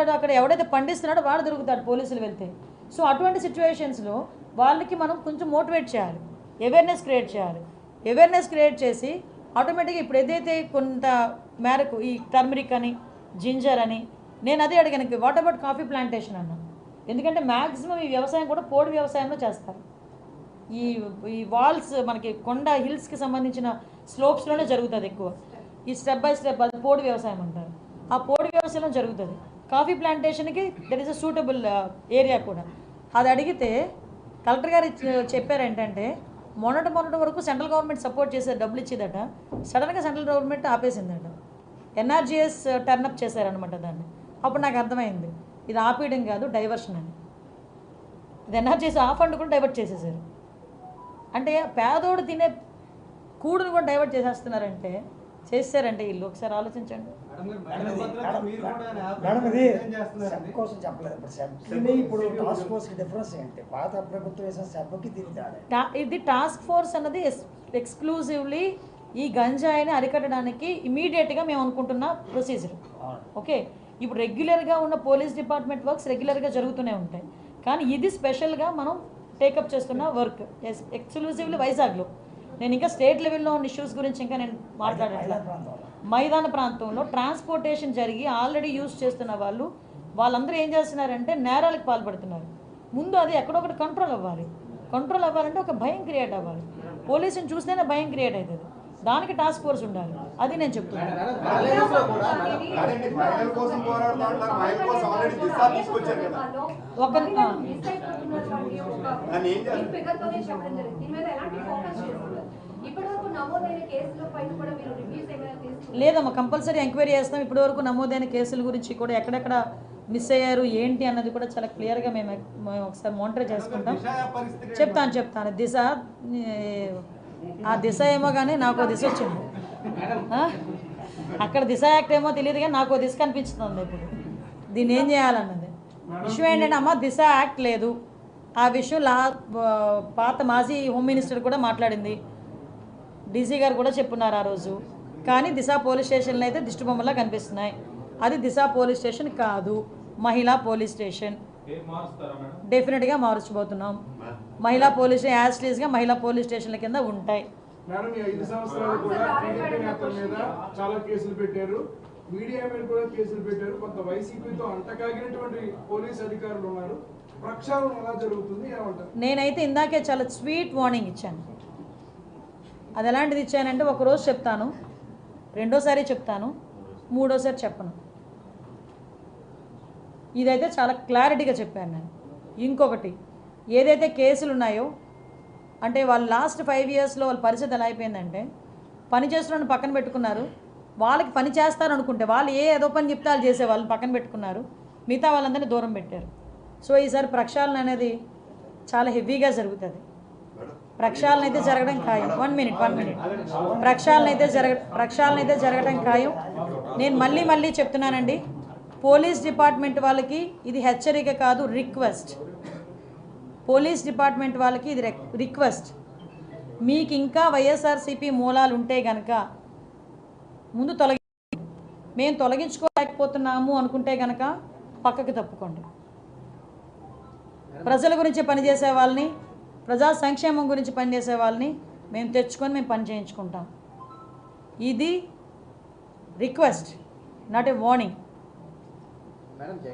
అక్కడ ఎవడైతే పండిస్తున్నాడో వాడు దొరుకుతాడు పోలీసులు వెళ్తే. సో అటువంటి సిచ్యువేషన్స్లో వాళ్ళకి మనం కొంచెం మోటివేట్ చేయాలి, అవేర్నెస్ క్రియేట్ చేయాలి. అవేర్నెస్ క్రియేట్ చేసి ఆటోమేటిక్గా ఇప్పుడు ఏదైతే కొంత మేరకు ఈ టర్మరిక్ అని జింజర్ అని నేను అదే అడిగాను, వాట్ అబౌట్ కాఫీ ప్లాంటేషన్ అన్నా. ఎందుకంటే మ్యాక్సిమం ఈ వ్యవసాయం కూడా పోడు వ్యవసాయంలో చేస్తారు. ఈ ఈ వాల్స్ మనకి కొండ హిల్స్కి సంబంధించిన స్లోప్స్లోనే జరుగుతుంది ఎక్కువ. ఈ స్టెప్ బై స్టెప్ అది పోడు వ్యవసాయం అంటారు. ఆ పోడు వ్యవసాయంలో జరుగుతుంది. కాఫీ ప్లాంటేషన్కి that is a suitable area కూడా. అది అడిగితే కలెక్టర్ గారు చెప్పారు ఏంటంటే మొన్నటి వరకు సెంట్రల్ గవర్నమెంట్ సపోర్ట్ చేసే డబ్బులు ఇచ్చేదట, సడన్గా సెంట్రల్ గవర్నమెంట్ ఆపేసిందట. ఎన్ఆర్జీఎస్ టర్నప్ చేశారనమాట దాన్ని. అప్పుడు నాకు అర్థమైంది ఇది ఆపేయడం కాదు, డైవర్షన్ అని. ఇది ఎన్ఆర్జీఎస్ ఆ ఫండ్ కూడా డైవర్ట్ చేసేసారు. అంటే పేదోడు తినే కూడును కూడా డైవర్ట్ చేసేస్తున్నారంటే చేస్తారంటే వీళ్ళు ఒకసారి ఆలోచించండి. ఇది టాస్క్ ఫోర్స్ అన్నది ఎక్స్క్లూజివ్లీ ఈ గంజాయిని అరికట్టడానికి ఇమీడియట్గా మేము అనుకుంటున్న ప్రొసీజర్. ఓకే, ఇప్పుడు రెగ్యులర్గా ఉన్న పోలీస్ డిపార్ట్మెంట్ వర్క్స్ రెగ్యులర్గా జరుగుతూనే ఉంటాయి, కానీ ఇది స్పెషల్గా మనం టేకప్ చేస్తున్న వర్క్ ఎక్స్క్లూజివ్లీ వైజాగ్లో. నేను ఇంకా స్టేట్ లెవెల్లో ఉన్న ఇష్యూస్ గురించి ఇంకా నేను మాట్లాడట్లేదు. మైదాన ప్రాంతంలో ట్రాన్స్పోర్టేషన్ జరిగి ఆల్రెడీ యూజ్ చేస్తున్న వాళ్ళందరూ ఏం చేస్తున్నారంటే నేరాలకు పాల్పడుతున్నారు. ముందు అది ఎక్కడొకటి కంట్రోల్ అవ్వాలి. కంట్రోల్ అవ్వాలంటే ఒక భయం క్రియేట్ అవ్వాలి. పోలీసుని చూస్తేనే భయం క్రియేట్ అవుతుంది. దానికి టాస్క్ ఫోర్స్ ఉండాలి. అది నేను చెప్తున్నాను. లేదమ్మా, కంపల్సరీ ఎంక్వైరీ చేస్తాం. ఇప్పటివరకు నమోదైన కేసుల గురించి కూడా ఎక్కడెక్కడ మిస్ అయ్యారు ఏంటి అన్నది కూడా చాలా క్లియర్గా మేము ఒకసారి మానిటర్ చేసుకుంటాం. చెప్తాను. దిశ ఏమో కానీ నాకు దిశ వచ్చింది. అక్కడ దిశ యాక్ట్ ఏమో తెలియదు కానీ నాకు దిశ కనిపిస్తుంది. ఇప్పుడు దీన్ని ఏం చేయాలన్నది విషయం ఏంటంటే అమ్మ, దిశ యాక్ట్ లేదు. ఆ విషయం పాత మాజీ హోమ్ మినిస్టర్ కూడా మాట్లాడింది, డీసీ గారు కూడా చెప్పున్నారు ఆ రోజు. కానీ దిశ పోలీస్ స్టేషన్లో అయితే దిష్టి బొమ్మలా కనిపిస్తున్నాయి. అది దిశ పోలీస్ స్టేషన్ కాదు, మహిళా పోలీస్ స్టేషన్. డెఫినెట్గా మార్చబోతున్నాం. మహిళా పోలీస్ స్టేషన్ యాజ్లీజ్గా మహిళా పోలీస్ స్టేషన్ల కింద ఉంటాయి. మేడం, ఈ 5 సంవత్సరాలు కూడా టీడీపీ నేతల మీద చాలా కేసులు పెట్టారు, మీడియా మీద కూడా కేసులు పెట్టారు. కొంత వైసీపీతో అంటకాగినటువంటి పోలీస్ అధికారులు ఉన్నారు. ప్రక్షాళన ఎలా జరుగుతుంది ఏమంటారు? నేనైతే ఇందాకే చాలా స్వీట్ వార్నింగ్ ఇచ్చాను. అది ఎలాంటిది ఇచ్చానంటే ఒకరోజు చెప్తాను, రెండోసారి చెప్తాను, మూడోసారి చెప్పను. ఇదైతే చాలా క్లారిటీగా చెప్పాను నేను. ఇంకొకటి, ఏదైతే కేసులు ఉన్నాయో అంటే వాళ్ళు లాస్ట్ 5 yearsలో వాళ్ళ పరిస్థితి ఎలా అయిపోయిందంటే పని చేస్తున్న పక్కన పెట్టుకున్నారు. వాళ్ళకి పని చేస్తారు అనుకుంటే వాళ్ళు ఏదో పని చెప్తే వాళ్ళు చేసే వాళ్ళని పక్కన పెట్టుకున్నారు, మిగతా వాళ్ళందరినీ దూరం పెట్టారు. సో ఈసారి ప్రక్షాళన అనేది చాలా హెవీగా జరుగుతుంది. ప్రక్షాళన అయితే జరగడం ఖాయం. 1 minute ప్రక్షాళన అయితే జరగడం ఖాయం. నేను మళ్ళీ చెప్తున్నానండి, పోలీస్ డిపార్ట్మెంట్ వాళ్ళకి ఇది హెచ్చరిక కాదు, రిక్వెస్ట్. పోలీస్ డిపార్ట్మెంట్ వాళ్ళకి ఇది రిక్వెస్ట్. మీకు ఇంకా వైఎస్ఆర్సీపీ మూలాలు ఉంటే కనుక ముందు మేము తొలగించుకోలేకపోతున్నాము అనుకుంటే కనుక పక్కకి తప్పుకోండి. ప్రజల గురించి పనిచేసే వాళ్ళని, ప్రజా సంక్షేమం గురించి పనిచేసే వాళ్ళని మేము తెచ్చుకొని మేము పని చేయించుకుంటాం. ఇది రిక్వెస్ట్, నాట్ ఏ వార్నింగ్.